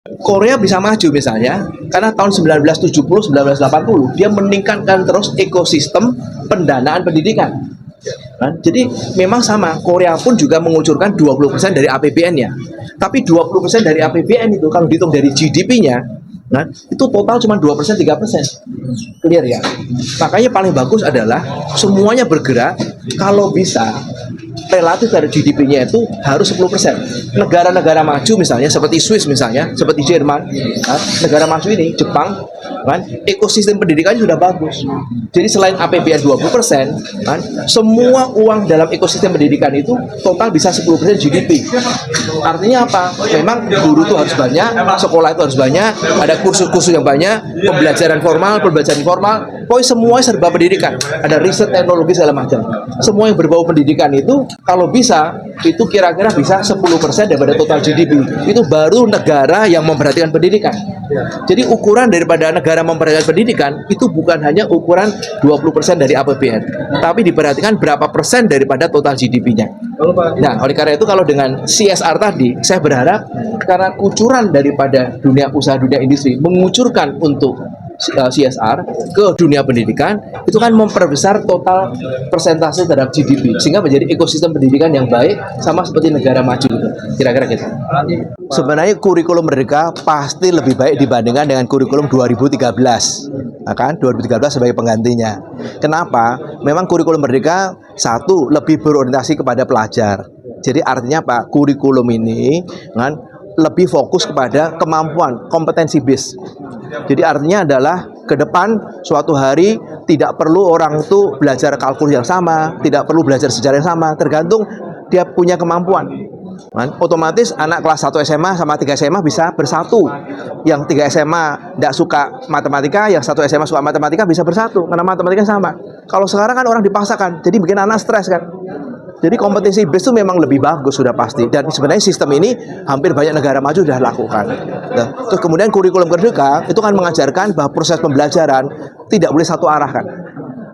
Korea bisa maju misalnya karena tahun 1970 1980 dia meningkatkan terus ekosistem pendanaan pendidikan kan? Jadi memang sama, Korea pun juga mengucurkan 20% dari APBN-nya. Tapi 20% dari APBN itu kalau dihitung dari GDP-nya, nah, itu total cuma 2% 3%. Clear ya? Makanya paling bagus adalah semuanya bergerak kalau bisa relatif dari GDP-nya itu harus 10%. Negara-negara maju misalnya seperti Swiss misalnya, seperti Jerman, kan, negara maju ini, Jepang, kan, ekosistem pendidikannya sudah bagus. Jadi selain APBN 20%, kan, semua uang dalam ekosistem pendidikan itu total bisa 10% GDP. Artinya apa? Memang guru itu harus banyak, sekolah itu harus banyak, ada kursus-kursus yang banyak, pembelajaran formal, pembelajaran informal, pokoknya semua serba pendidikan. Ada riset teknologi segala macam. Semua yang berbau pendidikan itu kalau bisa itu kira-kira bisa 10% daripada total GDP. Itu baru negara yang memperhatikan pendidikan. Jadi ukuran daripada negara memperhatikan pendidikan itu bukan hanya ukuran 20% dari APBN, tapi diperhatikan berapa persen daripada total GDP-nya. Nah, oleh karena itu kalau dengan CSR tadi, saya berharap karena kucuran daripada dunia usaha, dunia industri mengucurkan untuk CSR ke dunia pendidikan, itu kan memperbesar total persentase terhadap GDP sehingga menjadi ekosistem pendidikan yang baik sama seperti negara maju gitu. Kira-kira gitu. Sebenarnya kurikulum Merdeka pasti lebih baik dibandingkan dengan kurikulum 2013. Nah, kan 2013 sebagai penggantinya. Kenapa? Memang kurikulum Merdeka satu lebih berorientasi kepada pelajar. Jadi artinya apa? Kurikulum ini kan lebih fokus kepada kemampuan, kompetensi base. Jadi artinya adalah ke depan suatu hari tidak perlu orang itu belajar kalkulus yang sama, tidak perlu belajar sejarah yang sama, tergantung dia punya kemampuan. Otomatis anak kelas 1 SMA sama 3 SMA bisa bersatu. Yang 3 SMA tidak suka matematika, yang 1 SMA suka matematika bisa bersatu karena matematika sama. Kalau sekarang kan orang dipaksakan, jadi bikin anak stres kan. Jadi kompetensi base itu memang lebih bagus sudah pasti. Dan sebenarnya sistem ini hampir banyak negara maju sudah lakukan. Nah, terus kemudian kurikulum Merdeka itu kan mengajarkan bahwa proses pembelajaran tidak boleh satu arah kan.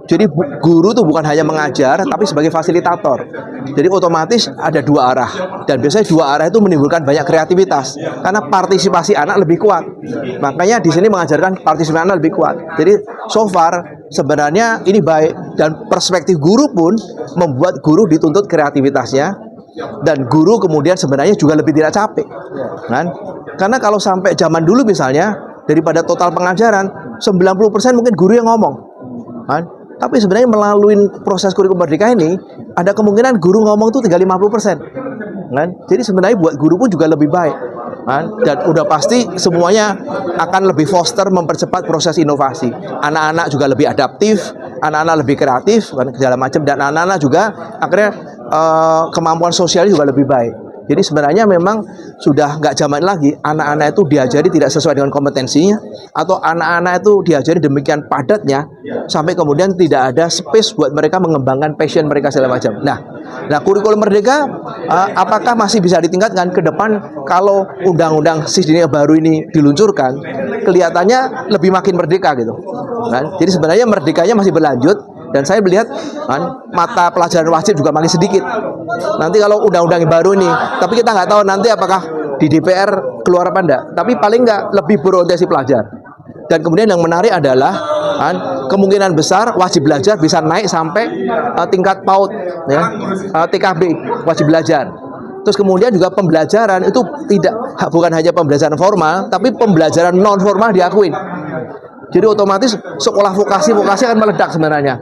Jadi guru itu bukan hanya mengajar, tapi sebagai fasilitator. Jadi otomatis ada dua arah. Dan biasanya dua arah itu menimbulkan banyak kreativitas. Karena partisipasi anak lebih kuat. Makanya di sini mengajarkan partisipasi anak lebih kuat. Jadi so far sebenarnya ini baik. Dan perspektif guru pun membuat guru dituntut kreativitasnya. Dan guru kemudian sebenarnya juga lebih tidak capek. Kan? Karena kalau sampai zaman dulu misalnya, daripada total pengajaran, 90% mungkin guru yang ngomong. Kan? Tapi sebenarnya melalui proses kurikulum Merdeka ini ada kemungkinan guru ngomong itu tinggal 50%. Kan? Jadi sebenarnya buat guru pun juga lebih baik. Kan? Dan udah pasti semuanya akan lebih foster mempercepat proses inovasi. Anak-anak juga lebih adaptif, anak-anak lebih kreatif, kan? Segala macam, dan anak-anak juga akhirnya kemampuan sosialnya juga lebih baik. Jadi sebenarnya memang sudah nggak zaman lagi anak-anak itu diajari tidak sesuai dengan kompetensinya, atau anak-anak itu diajari demikian padatnya sampai kemudian tidak ada space buat mereka mengembangkan passion mereka segala macam. Nah kurikulum Merdeka apakah masih bisa ditingkatkan ke depan kalau undang-undang SISDIN baru ini diluncurkan? Kelihatannya lebih makin merdeka gitu. Kan? Jadi sebenarnya merdekanya masih berlanjut. Dan saya melihat kan, mata pelajaran wajib juga makin sedikit. Nanti kalau undang-undang yang baru ini, tapi kita nggak tahu nanti apakah di DPR keluar apa enggak. Tapi paling nggak lebih berorientasi pelajar. Dan kemudian yang menarik adalah kan, kemungkinan besar wajib belajar bisa naik sampai tingkat PAUD, ya, TKB wajib belajar. Terus kemudian juga pembelajaran itu bukan hanya pembelajaran formal, tapi pembelajaran non formal diakuin. Jadi otomatis sekolah vokasi akan meledak sebenarnya.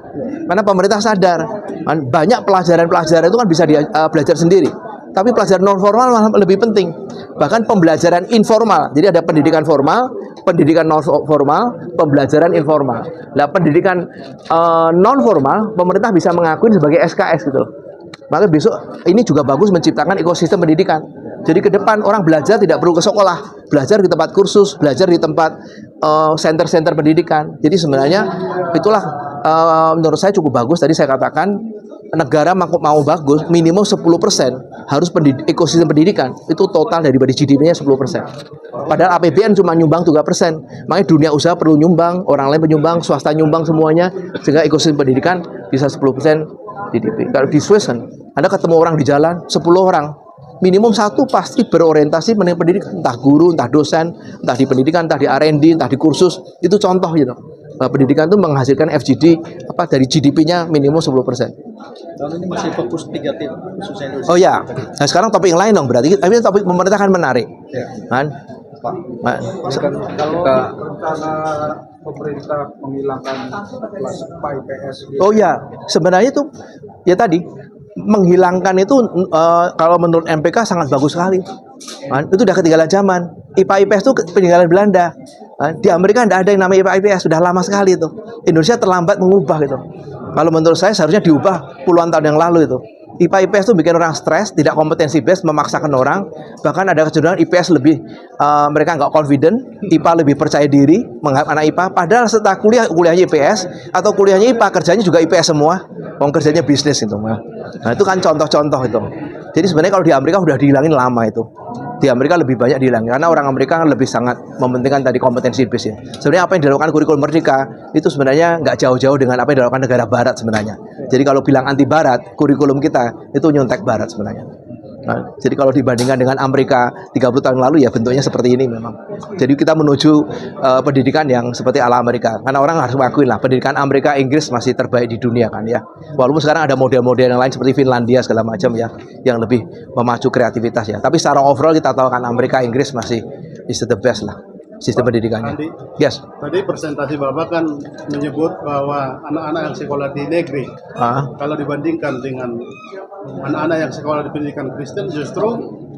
Karena pemerintah sadar banyak pelajaran-pelajaran itu kan bisa belajar sendiri. Tapi pelajaran non formal malah lebih penting. Bahkan pembelajaran informal. Jadi ada pendidikan formal, pendidikan non formal, pembelajaran informal. Nah, pendidikan non formal pemerintah bisa mengakui sebagai SKS gitu. Maka besok ini juga bagus menciptakan ekosistem pendidikan. Jadi ke depan orang belajar tidak perlu ke sekolah, belajar di tempat kursus, belajar di tempat center-center pendidikan. Jadi sebenarnya itulah menurut saya cukup bagus. Tadi saya katakan negara mau bagus minimal 10% harus ekosistem pendidikan. Itu total daripada GDP-nya 10%. Padahal APBN cuma nyumbang 3%. Makanya dunia usaha perlu nyumbang, orang lain penyumbang, swasta nyumbang semuanya sehingga ekosistem pendidikan bisa 10% GDP. Kalau di Swiss kan, Anda ketemu orang di jalan 10 orang minimum satu pasti berorientasi mengenai pendidikan, entah guru, entah dosen, entah di pendidikan, entah di R&D, entah di kursus. Itu contoh gitu. Pendidikan itu menghasilkan FGD dari GDP-nya minimum 10%. Tahun ini masih fokus 3 tim khususnya Indonesia. Oh ya, nah sekarang topik yang lain dong berarti. Tapi topik pemerintah kan menarik, kan? Pak, kalau rencana pemerintah menghilangkan kelas IPS gitu. Oh ya, sebenarnya itu ya tadi menghilangkan itu kalau menurut MPK sangat bagus sekali. Kan? Itu udah ketinggalan zaman. IPA IPS itu peninggalan Belanda. Kan? Di Amerika tidak ada yang namanya IPA IPS, sudah lama sekali itu. Indonesia terlambat mengubah gitu. Kalau menurut saya seharusnya diubah puluhan tahun yang lalu itu. IPA IPS itu bikin orang stres, tidak kompetensi based, memaksakan orang. Bahkan ada kecenderungan IPS lebih mereka nggak confident, IPA lebih percaya diri menganggap anak IPA. Padahal setelah kuliahnya IPS atau kuliahnya IPA, kerjanya juga IPS semua. Kerjanya bisnis itu. Nah itu kan contoh-contoh itu. Jadi sebenarnya kalau di Amerika udah dihilangin lama itu. Di Amerika lebih banyak dihilangin karena orang Amerika kan lebih sangat mementingkan tadi kompetensi base ya. Sebenarnya apa yang dilakukan kurikulum Merdeka itu sebenarnya nggak jauh-jauh dengan apa yang dilakukan negara Barat sebenarnya. Jadi kalau bilang anti Barat, kurikulum kita itu nyontek Barat sebenarnya. Nah, jadi kalau dibandingkan dengan Amerika 30 tahun lalu ya bentuknya seperti ini memang. Jadi kita menuju pendidikan yang seperti ala Amerika. Karena orang harus mengakui lah pendidikan Amerika, Inggris masih terbaik di dunia kan ya. Walaupun sekarang ada model-model yang lain seperti Finlandia segala macam ya yang lebih memacu kreativitas ya. Tapi secara overall kita tahu kan Amerika, Inggris masih is the best lah sistem pendidikannya. Andi, Yes. tadi presentasi Bapak kan menyebut bahwa anak-anak yang sekolah di negeri, kalau dibandingkan dengan anak-anak yang sekolah di pendidikan Kristen, justru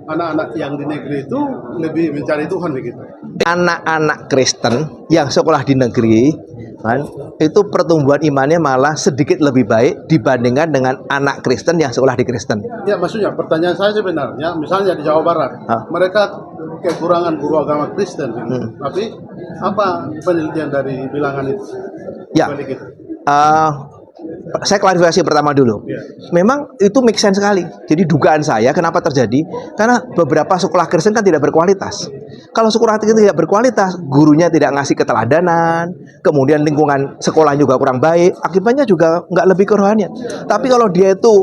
anak-anak yang di negeri itu lebih mencari Tuhan begitu. Anak-anak Kristen yang sekolah di negeri kan, itu pertumbuhan imannya malah sedikit lebih baik dibandingkan dengan anak Kristen yang sekolah di Kristen. Ya maksudnya pertanyaan saya sebenarnya, misalnya di Jawa Barat, mereka kekurangan guru agama Kristen, tapi apa penelitian dari bilangan itu? Ya, saya klarifikasi pertama dulu. Memang itu make sense sekali. Jadi dugaan saya kenapa terjadi? Karena beberapa sekolah Kristen kan tidak berkualitas. Kalau sekolah Kristen tidak berkualitas, gurunya tidak ngasih keteladanan, kemudian lingkungan sekolah juga kurang baik, akibatnya juga nggak lebih kerohanian. Tapi kalau dia itu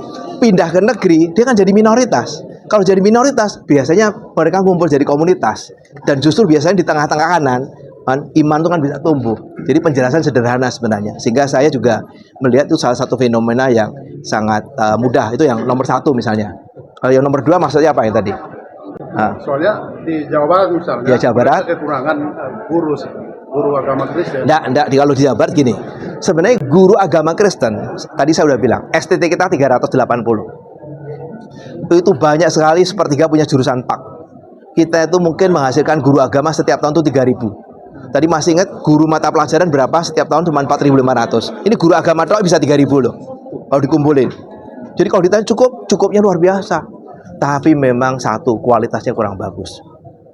pindah ke negeri, dia kan jadi minoritas. Kalau jadi minoritas, biasanya mereka ngumpul jadi komunitas. Dan justru biasanya di tengah-tengah kanan, iman itu kan bisa tumbuh. Jadi penjelasan sederhana sebenarnya. Sehingga saya juga melihat itu salah satu fenomena yang sangat mudah. Itu yang nomor satu misalnya. Kalau yang nomor dua maksudnya apa yang tadi? Soalnya di Jawa Barat misalnya, ya, Jawa Barat kekurangan guru agama Kristen. Enggak, kalau di Jawa Barat gini. Sebenarnya guru agama Kristen, tadi saya udah bilang, STT kita 380. Itu banyak sekali, sepertiga punya jurusan PAK. Kita itu mungkin menghasilkan guru agama setiap tahun itu 3.000. Tadi masih ingat guru mata pelajaran berapa setiap tahun cuma 4.500. Ini guru agama doang bisa 3.000 loh kalau dikumpulin. Jadi kalau ditanya cukupnya luar biasa. Tapi memang satu, kualitasnya kurang bagus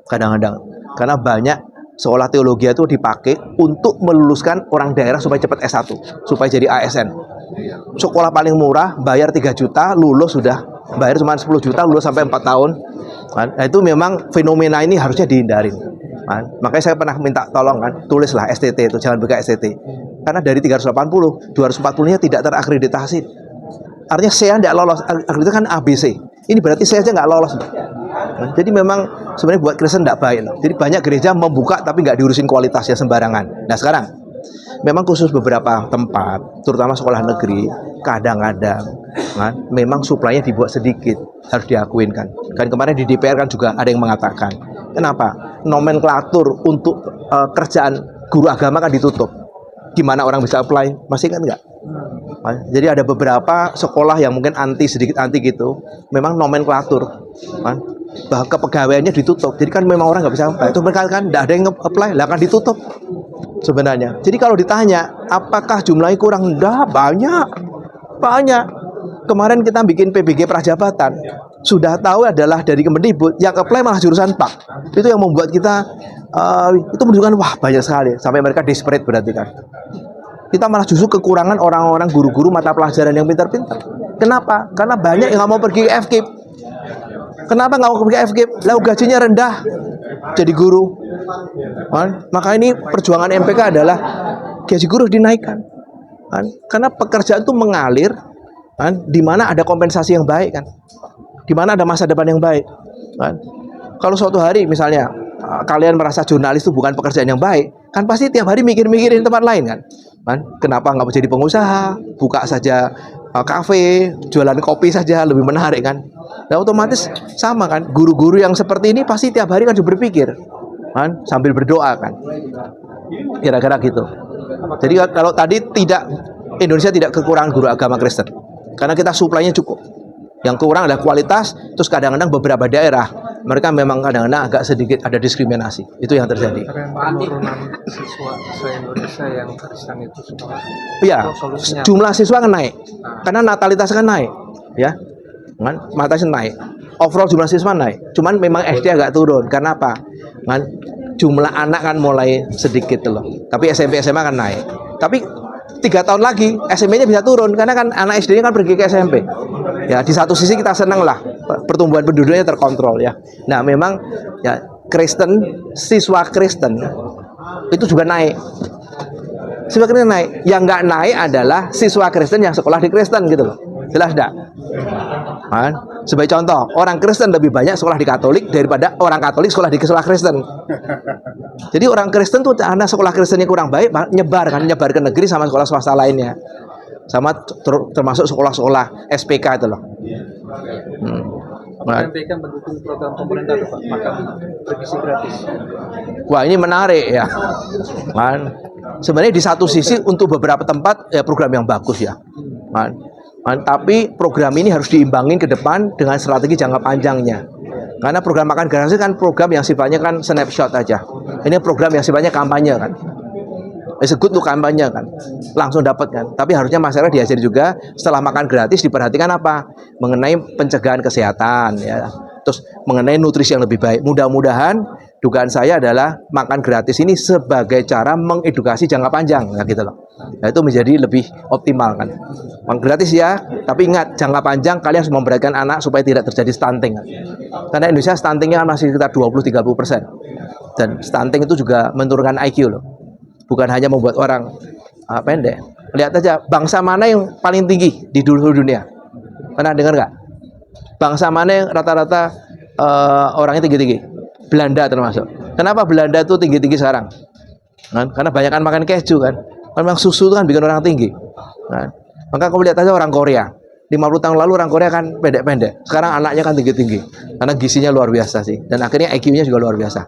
kadang-kadang. Karena banyak sekolah teologi itu dipakai untuk meluluskan orang daerah supaya cepat S1, supaya jadi ASN. Sekolah paling murah bayar 3 juta, lulus sudah bayar cuma 10 juta, lulus sampai 4 tahun. Nah, itu memang fenomena ini harusnya dihindarin. Makanya saya pernah minta tolong kan, tulislah STT itu, jangan buka STT. Karena dari 380, 240-nya tidak terakreditasi. Artinya C tidak lolos, akreditasi kan ABC. Ini berarti C aja nggak lolos. Jadi memang sebenarnya buat Kristen tidak baik. Jadi banyak gereja membuka tapi nggak diurusin kualitasnya sembarangan. Nah sekarang, memang khusus beberapa tempat, terutama sekolah negeri, kadang-kadang memang suplainya dibuat sedikit, harus diakuin kan. Kan kemarin di DPR kan juga ada yang mengatakan, kenapa nomenklatur untuk kerjaan guru agama kan ditutup. Gimana orang bisa apply? Masih kan enggak? Jadi ada beberapa sekolah yang mungkin sedikit anti gitu, memang nomenklatur, bahkan kepegawaiannya ditutup. Jadi kan memang orang nggak bisa apply. Itu mereka kan tidak ada yang apply, lah kan ditutup sebenarnya. Jadi kalau ditanya, apakah jumlahnya kurang? Enggak, banyak. Kemarin kita bikin PBG prajabatan, sudah tahu adalah dari Kemendikbud yang apply malah jurusan PAK. Itu yang membuat kita itu menunjukkan wah banyak sekali, sampai mereka desperate berarti kan. Kita malah justru kekurangan orang-orang guru-guru mata pelajaran yang pintar-pintar. Kenapa? Karena banyak yang nggak mau pergi ke FKIP. Kenapa nggak mau pergi ke FKIP? Lah gajinya rendah jadi guru. Maka ini perjuangan MPK adalah gaji guru dinaikkan. Karena pekerjaan itu mengalir, di mana ada kompensasi yang baik kan. di mana ada masa depan yang baik, kan? Kalau suatu hari misalnya kalian merasa jurnalis itu bukan pekerjaan yang baik, kan pasti tiap hari mikir-mikirin tempat lain kan? Kenapa nggak jadi pengusaha, buka saja kafe, jualan kopi saja lebih menarik kan? Nah otomatis sama kan, guru-guru yang seperti ini pasti tiap hari kan berpikir, kan? Sambil berdoa kan, kira-kira gitu. Jadi kalau tadi Indonesia tidak kekurangan guru agama Kristen, karena kita suplainya cukup. Yang kurang adalah kualitas, terus kadang-kadang beberapa daerah mereka memang kadang-kadang agak sedikit ada diskriminasi. Itu yang terjadi. Penurunan siswa se-Indonesia yang Kristen itu sekolah. Iya, jumlah siswa kan naik. Karena natalitas kan naik, ya. Kan natalitas naik. Overall jumlah siswa naik. Cuman memang SD agak turun. Karena apa? Kan jumlah anak kan mulai sedikit loh. Tapi SMP SMA kan naik. Tapi 3 tahun lagi SMP-nya bisa turun karena kan anak SD-nya kan pergi ke SMP. Ya, di satu sisi kita senang lah pertumbuhan penduduknya terkontrol ya. Nah, memang ya siswa Kristen itu juga naik. Siswa Kristen naik. Yang nggak naik adalah siswa Kristen yang sekolah di Kristen gitu loh. Jelas enggak? Kan? Sebagai contoh, orang Kristen lebih banyak sekolah di Katolik daripada orang Katolik sekolah di sekolah Kristen. Jadi orang Kristen tuh karena sekolah Kristennya kurang baik, nyebar ke negeri sama sekolah swasta lainnya. Sama termasuk sekolah-sekolah SPK itu loh. SPK mendukung program pemerintah Pak, makan bergizi gratis. Wah, ini menarik ya. Kan? Sebenarnya di satu sisi untuk beberapa tempat ya program yang bagus ya. Kan? Tapi program ini harus diimbangin ke depan dengan strategi jangka panjangnya. Karena program makan gratis kan program yang sifatnya kan snapshot aja. Ini program yang sifatnya kampanye kan. Good untuk kampanye kan, langsung dapat kan. Tapi harusnya masyarakat diajari juga setelah makan gratis diperhatikan apa? Mengenai pencegahan kesehatan ya. Terus mengenai nutrisi yang lebih baik. Mudah-mudahan dugaan saya adalah makan gratis ini sebagai cara mengedukasi jangka panjang ya gitu loh. Nah, itu menjadi lebih optimal kan. Makan gratis ya, tapi ingat jangka panjang kalian harus memperhatikan anak supaya tidak terjadi stunting kan. Karena Indonesia stuntingnya kan masih sekitar 20-30%. Dan stunting itu juga menurunkan IQ loh. Bukan hanya membuat orang pendek. Lihat aja bangsa mana yang paling tinggi di seluruh dunia. Pernah dengar nggak? Bangsa mana yang rata-rata orangnya tinggi-tinggi? Belanda termasuk. Kenapa Belanda tuh tinggi-tinggi sekarang? Kan? Karena banyak kan makan keju kan. Memang susu itu kan bikin orang tinggi. Kan? Maka kamu lihat aja orang Korea. 50 tahun lalu orang Korea kan pendek-pendek. Sekarang anaknya kan tinggi-tinggi. Karena gizinya luar biasa sih. Dan akhirnya IQ-nya juga luar biasa.